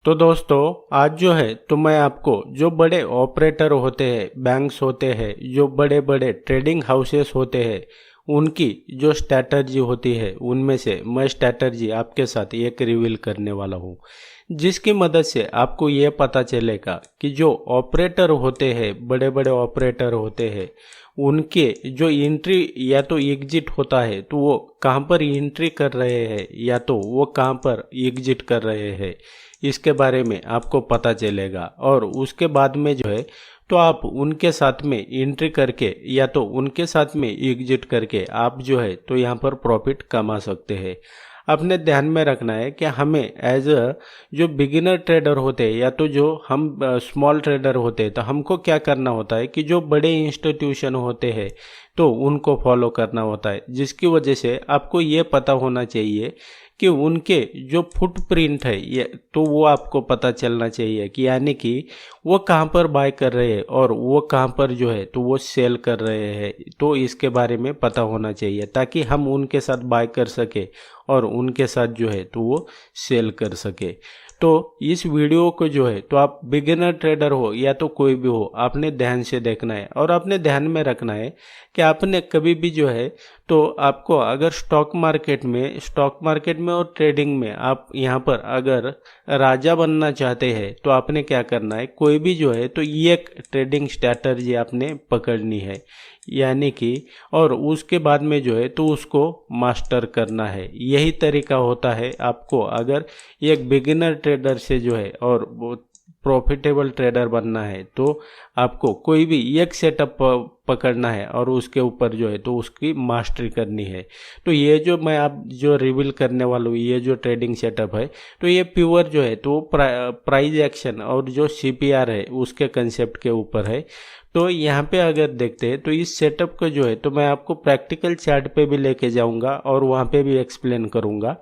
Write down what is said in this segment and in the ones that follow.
तो दोस्तों आज जो है तो मैं आपको जो बड़े ऑपरेटर होते हैं, बैंक्स होते हैं, जो बड़े बड़े ट्रेडिंग हाउसेस होते हैं, उनकी जो स्ट्रैटेजी होती है उनमें से मैं स्ट्रैटेजी आपके साथ एक रिवील करने वाला हूँ, जिसकी मदद से आपको ये पता चलेगा कि जो ऑपरेटर होते हैं, बड़े बड़े ऑपरेटर होते हैं, उनके जो एंट्री या तो एग्जिट होता है तो वो कहाँ पर एंट्री कर रहे हैं या तो वो कहाँ पर एग्जिट कर रहे हैं, इसके बारे में आपको पता चलेगा। और उसके बाद में जो है तो आप उनके साथ में एंट्री करके या तो उनके साथ में एग्जिट करके आप जो है तो यहाँ पर प्रॉफिट कमा सकते हैं। अपने ध्यान में रखना है कि हमें एज अ जो बिगिनर ट्रेडर होते हैं या तो जो हम स्मॉल ट्रेडर होते हैं तो हमको क्या करना होता है कि जो बड़े इंस्टीट्यूशन होते हैं तो उनको फॉलो करना होता है, जिसकी वजह से आपको ये पता होना चाहिए कि उनके जो फुटप्रिंट है ये तो वो आपको पता चलना चाहिए कि यानी कि वो कहाँ पर बाय कर रहे हैं और वो कहाँ पर जो है तो वो सेल कर रहे हैं, तो इसके बारे में पता होना चाहिए ताकि हम उनके साथ बाय कर सके और उनके साथ जो है तो वो सेल कर सके। तो इस वीडियो को जो है तो आप बिगिनर ट्रेडर हो या तो कोई भी हो, आपने ध्यान से देखना है और आपने ध्यान में रखना है कि आपने कभी भी जो है तो आपको अगर स्टॉक मार्केट में और ट्रेडिंग में आप यहाँ पर अगर राजा बनना चाहते हैं तो आपने क्या करना है, कोई भी जो है तो ये एक ट्रेडिंग स्ट्रैटेजी आपने पकड़नी है, यानी कि और उसके बाद में जो है तो उसको मास्टर करना है। यही तरीका होता है आपको अगर एक बिगिनर ट्रेडर से जो है और प्रॉफिटेबल ट्रेडर बनना है तो आपको कोई भी एक सेटअप पकड़ना है और उसके ऊपर जो है तो उसकी मास्टरी करनी है। तो ये जो मैं आप जो रिवील करने वाला हूँ, ये जो ट्रेडिंग सेटअप है तो ये प्योर जो है तो प्राइज एक्शन और जो सीपीआर है उसके कंसेप्ट के ऊपर है। तो यहाँ पे अगर देखते हैं तो इस सेटअप को जो है तो मैं आपको प्रैक्टिकल चार्ट पे भी लेके जाऊंगा और वहाँ पे भी एक्सप्लेन करूंगा,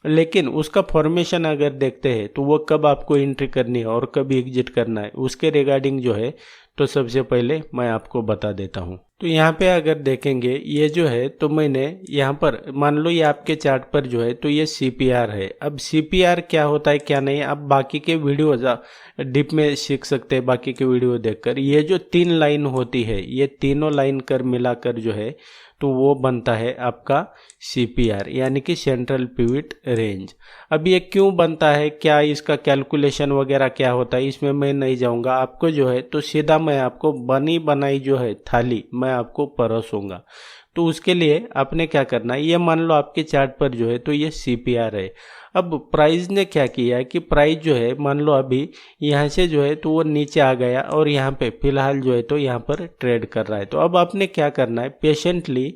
लेकिन उसका फॉर्मेशन अगर देखते हैं तो वो कब आपको एंट्री करनी है और कब एग्जिट करना है उसके रिगार्डिंग जो है तो सबसे पहले मैं आपको बता देता हूँ। तो यहाँ पे अगर देखेंगे ये जो है तो मैंने यहाँ पर मान लो ये आपके चार्ट पर जो है तो ये सीपीआर है। अब सीपीआर क्या होता है क्या नहीं, अब बाकी के वीडियो डीप में सीख सकते हैं बाकी के वीडियो देखकर। ये जो 3 लाइन होती है ये तीनों लाइन कर मिलाकर जो है तो वो बनता है आपका सीपीआर यानी कि सेंट्रल पिवट रेंज। अब ये क्यों बनता है, क्या इसका कैलकुलेशन वगैरह क्या होता है, इसमें मैं नहीं जाऊंगा। आपको जो है तो सीधा मैं आपको बनी बनाई जो है थाली मैं आपको परोसूंगा। तो उसके लिए आपने क्या करना है, ये मान लो आपके चार्ट पर जो है तो ये सीपीआर है। अब प्राइस ने क्या किया है कि प्राइस जो है मान लो अभी यहाँ से जो है तो वो नीचे आ गया और यहाँ पे फिलहाल जो है तो यहाँ पर ट्रेड कर रहा है। तो अब आपने क्या करना है, पेशेंटली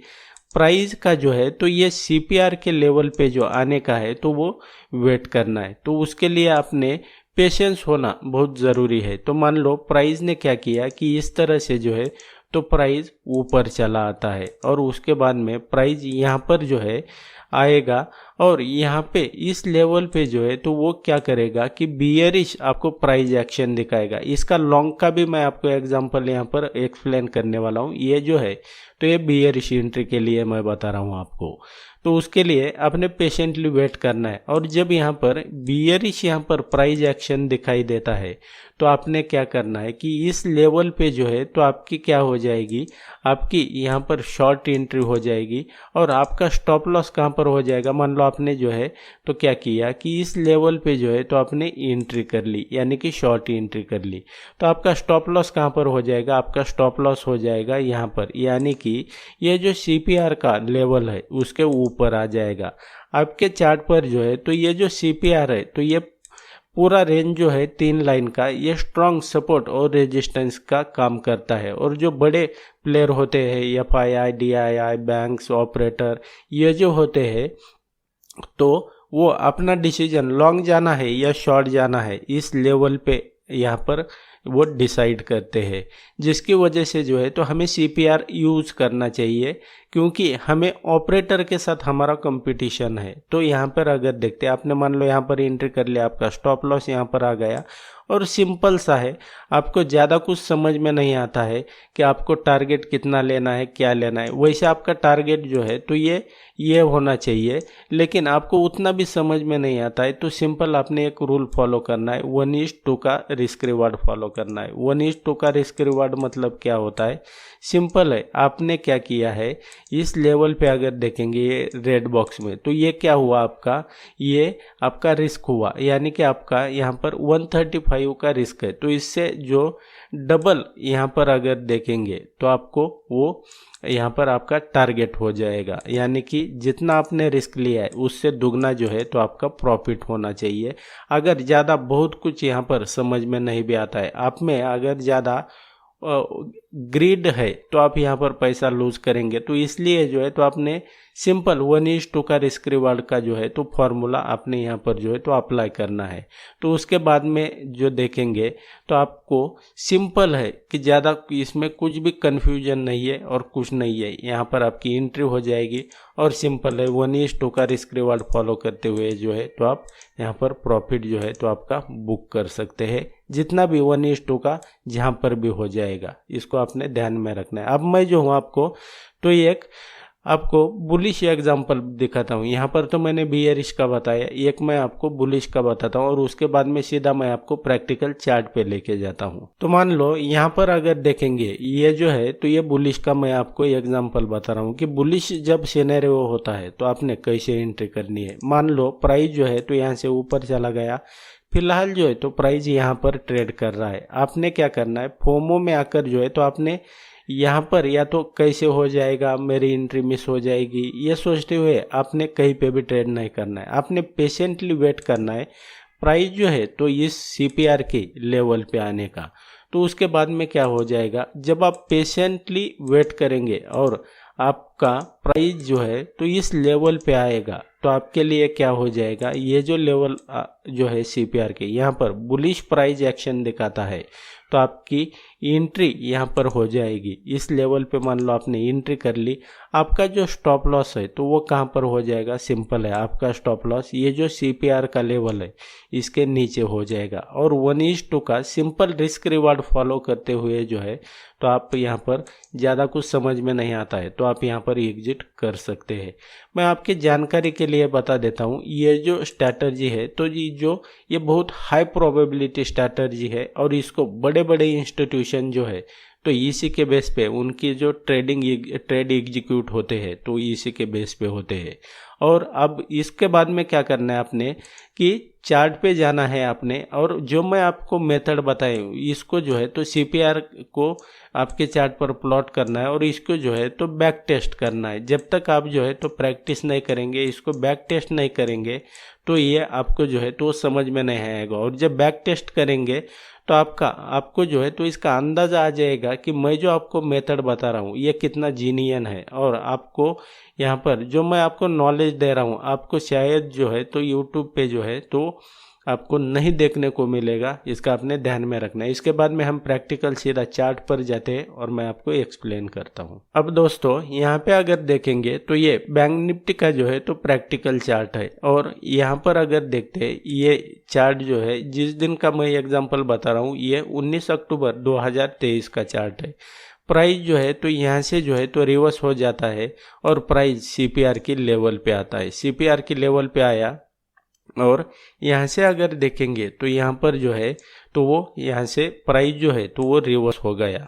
प्राइस का जो है तो ये सीपीआर के लेवल पे जो आने का है तो वो वेट करना है। तो उसके लिए आपने पेशेंस होना बहुत ज़रूरी है। तो मान लो प्राइस ने क्या किया कि इस तरह से जो है तो प्राइस ऊपर चला आता है और उसके बाद में प्राइस यहाँ पर जो है आएगा और यहाँ पे इस लेवल पे जो है तो वो क्या करेगा कि बियरिश आपको प्राइस एक्शन दिखाएगा। इसका लॉन्ग का भी मैं आपको एग्जांपल यहाँ पर एक्सप्लेन करने वाला हूँ। ये जो है तो ये बियरिश एंट्री के लिए मैं बता रहा हूँ आपको। तो उसके लिए आपने पेशेंटली वेट करना है और जब यहाँ पर बियरिश यहाँ पर प्राइस एक्शन दिखाई देता है तो आपने क्या करना है कि इस लेवल पे जो है तो आपकी क्या हो जाएगी, आपकी यहाँ पर शॉर्ट एंट्री हो जाएगी और आपका स्टॉप लॉस कहाँ पर हो जाएगा। मान लो आपने जो है तो क्या किया कि इस लेवल पे जो है तो आपने एंट्री कर ली यानी कि शॉर्ट एंट्री कर ली, तो आपका स्टॉप लॉस कहाँ पर हो जाएगा, आपका स्टॉप लॉस हो जाएगा यहाँ पर, यानी कि ये जो सीपीआर का लेवल है उसके ऊपर आ जाएगा। आपके चार्ट पर जो है तो ये जो सीपीआर है तो ये पूरा रेंज जो है 3 लाइन का ये स्ट्रॉन्ग सपोर्ट और रेजिस्टेंस का काम करता है। और जो बड़े प्लेयर होते हैं एफआईआई, डीआईआई, बैंक्स, ऑपरेटर, ये जो होते हैं तो वो अपना डिसीजन लॉन्ग जाना है या शॉर्ट जाना है इस लेवल पे यहाँ पर वो डिसाइड करते हैं, जिसकी वजह से जो है तो हमें सीपीआर यूज़ करना चाहिए क्योंकि हमें ऑपरेटर के साथ हमारा कंपटीशन है। तो यहाँ पर अगर देखते हैं, आपने मान लो यहाँ पर एंट्री कर लिया, आपका स्टॉप लॉस यहाँ पर आ गया और सिंपल सा है, आपको ज़्यादा कुछ समझ में नहीं आता है कि आपको टारगेट कितना लेना है, क्या लेना है। वैसे आपका टारगेट जो है तो ये होना चाहिए, लेकिन आपको उतना भी समझ में नहीं आता है। तो सिंपल आपने एक रूल फॉलो करना है, 1:2 का रिस्क रिवार्ड फॉलो करना है। 1:2 का रिस्क रिवार्ड मतलब क्या होता है, सिंपल है। आपने क्या किया है, इस लेवल पे अगर देखेंगे ये रेड बॉक्स में, तो ये क्या हुआ आपका, ये आपका रिस्क हुआ, यानी कि आपका यहाँ पर 135 का रिस्क है। तो इससे जो डबल यहाँ पर अगर देखेंगे तो आपको वो यहाँ पर आपका टारगेट हो जाएगा, यानी कि जितना आपने रिस्क लिया है उससे दुगना जो है तो आपका प्रॉफिट होना चाहिए। अगर ज़्यादा बहुत कुछ यहाँ पर समझ में नहीं भी आता है, आप में अगर ज़्यादा ग्रीड है तो आप यहाँ पर पैसा लूज करेंगे। तो इसलिए जो है तो आपने सिंपल 1:2 का रिस्क रिवार्ड का जो है तो फॉर्मूला आपने यहाँ पर जो है तो अप्लाई करना है। तो उसके बाद में जो देखेंगे तो आपको सिंपल है कि ज़्यादा इसमें कुछ भी कन्फ्यूजन नहीं है और कुछ नहीं है। यहाँ पर आपकी एंट्री हो जाएगी और सिंपल है, 1:2 का रिस्क रिवार्ड फॉलो करते हुए जो है तो आप यहाँ पर प्रॉफिट जो है तो आपका बुक कर सकते हैं, जितना भी 1:2 का जहाँ पर भी हो जाएगा। इसको आपने ध्यान में रखना है। अब मैं जो हूँ आपको तो एक आपको बुलिश एग्जांपल दिखाता हूँ। यहाँ पर तो मैंने बियरिश का बताया, एक मैं आपको बुलिश का बताता हूँ और उसके बाद में सीधा मैं आपको प्रैक्टिकल चार्ट पे लेके जाता हूँ। तो मान लो यहाँ पर अगर देखेंगे ये जो है तो ये बुलिश का मैं आपको एग्जांपल बता रहा हूँ कि बुलिश जब सिनेरियो होता है तो आपने कैसे एंट्री करनी है। मान लो प्राइस जो है तो यहाँ से ऊपर चला गया, फिलहाल जो है तो प्राइस यहाँ पर ट्रेड कर रहा है। आपने क्या करना है, फोमो में आकर जो है तो आपने यहाँ पर या तो कैसे हो जाएगा, मेरी एंट्री मिस हो जाएगी, ये सोचते हुए आपने कहीं पे भी ट्रेड नहीं करना है। आपने पेशेंटली वेट करना है प्राइस जो है तो इस CPR के लेवल पे आने का। तो उसके बाद में क्या हो जाएगा, जब आप पेशेंटली वेट करेंगे और आपका प्राइस जो है तो इस लेवल पे आएगा तो आपके लिए क्या हो जाएगा, ये जो लेवल जो है CPR के यहाँ पर बुलिश प्राइस एक्शन दिखाता है तो आपकी एंट्री यहाँ पर हो जाएगी। इस लेवल पे मान लो आपने एंट्री कर ली, आपका जो स्टॉप लॉस है तो वो कहाँ पर हो जाएगा, सिंपल है, आपका स्टॉप लॉस ये जो CPR का लेवल है इसके नीचे हो जाएगा। और 1:2 का सिंपल रिस्क रिवार्ड फॉलो करते हुए जो है तो आप यहाँ पर ज़्यादा कुछ समझ में नहीं आता है तो आप यहाँ पर एग्जिट कर सकते हैं। मैं आपके जानकारी के लिए बता देता हूँ, ये जो स्ट्रैटेजी है तो ये बहुत हाई प्रोबेबिलिटी स्ट्रैटेजी है और इसको बड़े बड़े इंस्टीट्यूशन जो है तो इसी के बेस पे उनकी जो ट्रेड एग्जीक्यूट होते हैं तो इसी के बेस पे होते हैं। और अब इसके बाद में क्या करना है आपने कि चार्ट पे जाना है आपने, और जो मैं आपको मेथड बताए इसको जो है तो CPR को आपके चार्ट पर प्लॉट करना है और इसको जो है तो बैक टेस्ट करना है। जब तक आप जो है तो प्रैक्टिस नहीं करेंगे, इसको बैक टेस्ट नहीं करेंगे तो ये आपको जो है तो समझ में नहीं आएगा। और जब बैक टेस्ट करेंगे तो आपको जो है तो इसका अंदाज़ा आ जाएगा कि मैं जो आपको मेथड बता रहा हूँ ये कितना जीनियन है। और आपको यहाँ पर जो मैं आपको नॉलेज दे रहा हूँ आपको शायद जो है तो यूट्यूब पे जो है तो आपको नहीं देखने को मिलेगा, इसका आपने ध्यान में रखना है। इसके बाद में हम प्रैक्टिकल सीधा चार्ट पर जाते हैं और मैं आपको एक्सप्लेन करता हूँ। अब दोस्तों यहाँ पे अगर देखेंगे तो ये बैंक निफ्टी का जो है तो प्रैक्टिकल चार्ट है और यहाँ पर अगर देखते हैं ये चार्ट जो है जिस दिन का मैं एग्जाम्पल बता रहा हूँ ये 19 अक्टूबर 2023 का चार्ट है। प्राइस जो है तो यहाँ से जो है तो रिवर्स हो जाता है और प्राइस CPR की लेवल पे आता है। CPR की लेवल पे आया और यहाँ से अगर देखेंगे तो यहाँ पर जो है तो वो यहाँ से प्राइस जो है तो वो रिवर्स हो गया।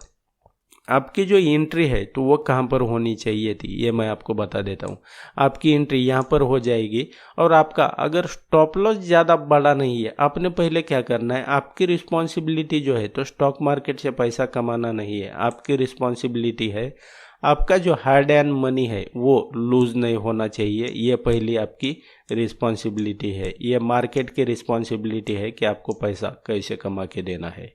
आपकी जो एंट्री है तो वो कहाँ पर होनी चाहिए थी ये मैं आपको बता देता हूँ। आपकी एंट्री यहाँ पर हो जाएगी और आपका अगर स्टॉप लॉस ज़्यादा बड़ा नहीं है, आपने पहले क्या करना है, आपकी रिस्पॉन्सिबिलिटी जो है तो स्टॉक मार्केट से पैसा कमाना नहीं है। आपकी रिस्पॉन्सिबिलिटी है आपका जो हार्ड एंड मनी है वो लूज नहीं होना चाहिए, ये पहली आपकी रिस्पॉन्सिबिलिटी है। ये मार्केट की रिस्पॉन्सिबिलिटी है कि आपको पैसा कैसे कमा के देना है।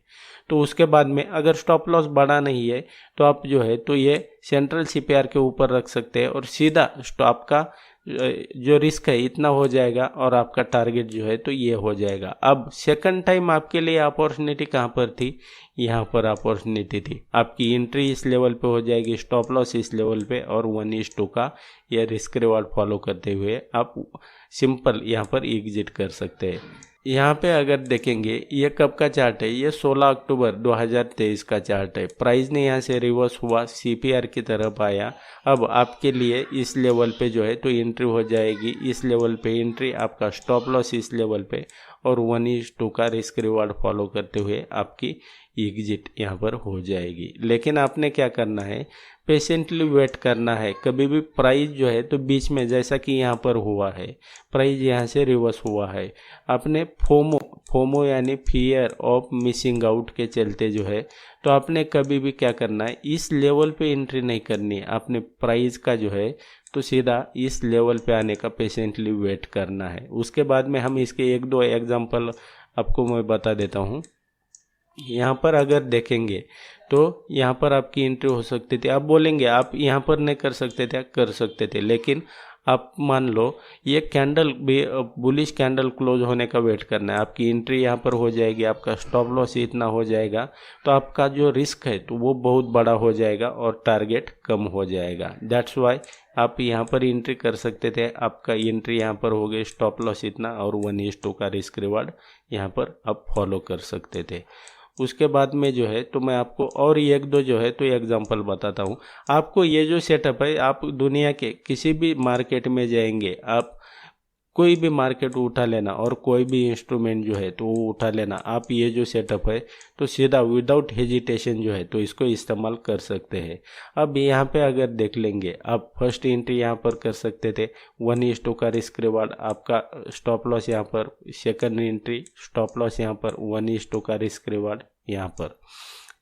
तो उसके बाद में अगर स्टॉप लॉस बड़ा नहीं है तो आप जो है तो ये सेंट्रल CPR के ऊपर रख सकते हैं और सीधा स्टॉप का जो रिस्क है इतना हो जाएगा और आपका टारगेट जो है तो ये हो जाएगा। अब सेकंड टाइम आपके लिए अपॉर्चुनिटी कहाँ पर थी, यहाँ पर अपॉर्चुनिटी थी। आपकी एंट्री इस लेवल पे हो जाएगी, स्टॉप लॉस इस लेवल पे, और 1:2 का ये रिस्क रिवार्ड फॉलो करते हुए आप सिंपल यहाँ पर एग्जिट कर सकते हैं। यहाँ पे अगर देखेंगे ये कब का चार्ट है, ये 16 अक्टूबर 2023 का चार्ट है। प्राइस ने यहाँ से रिवर्स हुआ, सीपीआर की तरफ आया। अब आपके लिए इस लेवल पे जो है तो एंट्री हो जाएगी, इस लेवल पे एंट्री, आपका स्टॉप लॉस इस लेवल पे, और 1:2 का रिस्क रिवार्ड फॉलो करते हुए आपकी एग्जिट यहाँ पर हो जाएगी। लेकिन आपने क्या करना है, पेशेंटली वेट करना है। कभी भी प्राइस जो है तो बीच में, जैसा कि यहाँ पर हुआ है, प्राइस यहाँ से रिवर्स हुआ है, आपने फोमो यानी फियर ऑफ मिसिंग आउट के चलते जो है तो आपने कभी भी क्या करना है, इस लेवल पे एंट्री नहीं करनी है। आपने प्राइस का जो है तो सीधा इस लेवल पे आने का पेशेंटली वेट करना है। उसके बाद में हम इसके 1-2 एग्जांपल आपको मैं बता देता हूँ। यहाँ पर अगर देखेंगे तो यहाँ पर आपकी एंट्री हो सकती थी। आप बोलेंगे आप यहाँ पर नहीं कर सकते थे, कर सकते थे, लेकिन आप मान लो ये कैंडल भी बुलिश कैंडल क्लोज होने का वेट करना है। आपकी एंट्री यहाँ पर हो जाएगी, आपका स्टॉप लॉस इतना हो जाएगा, तो आपका जो रिस्क है तो वो बहुत बड़ा हो जाएगा और टारगेट कम हो जाएगा। दैट्स वाई आप यहाँ पर एंट्री कर सकते थे। आपका एंट्री यहाँ पर हो गई, स्टॉप लॉस इतना, और 1:2 का रिस्क रिवार्ड यहाँ पर आप फॉलो कर सकते थे। उसके बाद में जो है तो मैं आपको और 1-2 जो है तो एग्जांपल बताता हूँ। आपको ये जो सेटअप है, आप दुनिया के किसी भी मार्केट में जाएंगे, आप कोई भी मार्केट उठा लेना और कोई भी इंस्ट्रूमेंट जो है तो वो उठा लेना, आप ये जो सेटअप है तो सीधा विदाउट हेजिटेशन जो है तो इसको इस्तेमाल कर सकते हैं। अब यहाँ पे अगर देख लेंगे, आप फर्स्ट एंट्री यहाँ पर कर सकते थे, 1:2 का रिस्क रिवार्ड, आपका स्टॉप लॉस यहाँ पर, सेकंड एंट्री स्टॉप लॉस यहाँ पर, 1:2 का रिस्क रिवार्ड यहाँ पर।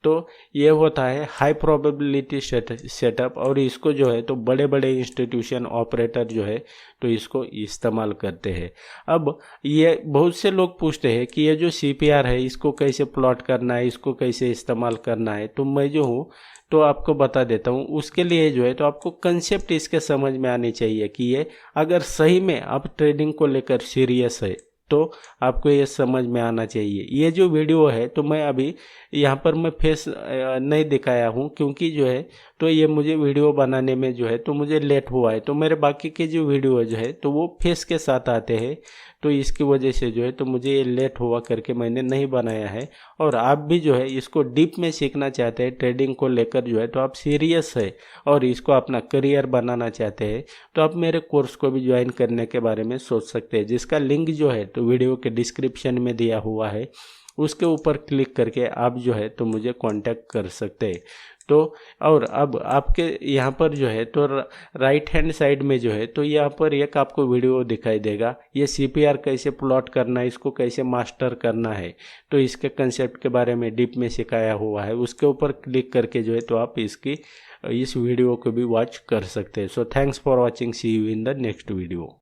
तो ये होता है हाई प्रोबेबिलिटी सेटअप, और इसको जो है तो बड़े बड़े इंस्टीट्यूशन ऑपरेटर जो है तो इसको इस्तेमाल करते हैं। अब ये बहुत से लोग पूछते हैं कि ये जो सीपीआर है इसको कैसे प्लॉट करना है, इसको कैसे इस्तेमाल करना है, तो मैं जो हूँ तो आपको बता देता हूँ। उसके लिए जो है तो आपको कंसेप्ट इसके समझ में आनी चाहिए कि ये अगर सही में आप ट्रेडिंग को लेकर सीरियस है तो आपको ये समझ में आना चाहिए। ये जो वीडियो है तो मैं अभी यहाँ पर मैं फेस नहीं दिखाया हूँ, क्योंकि जो है तो ये मुझे वीडियो बनाने में जो है तो मुझे लेट हुआ है, तो मेरे बाकी के जो वीडियो जो है तो वो फेस के साथ आते हैं, तो इसकी वजह से जो है तो मुझे ये लेट हुआ करके मैंने नहीं बनाया है। और आप भी जो है इसको डीप में सीखना चाहते हैं, ट्रेडिंग को लेकर जो है तो आप सीरियस है और इसको अपना करियर बनाना चाहते हैं, तो आप मेरे कोर्स को भी ज्वाइन करने के बारे में सोच सकते हैं, जिसका लिंक जो है तो वीडियो के डिस्क्रिप्शन में दिया हुआ है। उसके ऊपर क्लिक करके आप जो है तो मुझे कांटेक्ट कर सकते हैं। तो और अब आपके यहाँ पर जो है तो राइट हैंड साइड में जो है तो यहाँ पर एक आपको वीडियो दिखाई देगा, ये सीपीआर कैसे प्लॉट करना है, इसको कैसे मास्टर करना है, तो इसके कंसेप्ट के बारे में डीप में सिखाया हुआ है। उसके ऊपर क्लिक करके जो है तो आप इस वीडियो को भी वॉच कर सकते हैं। So thanks for watching, see you in the next video.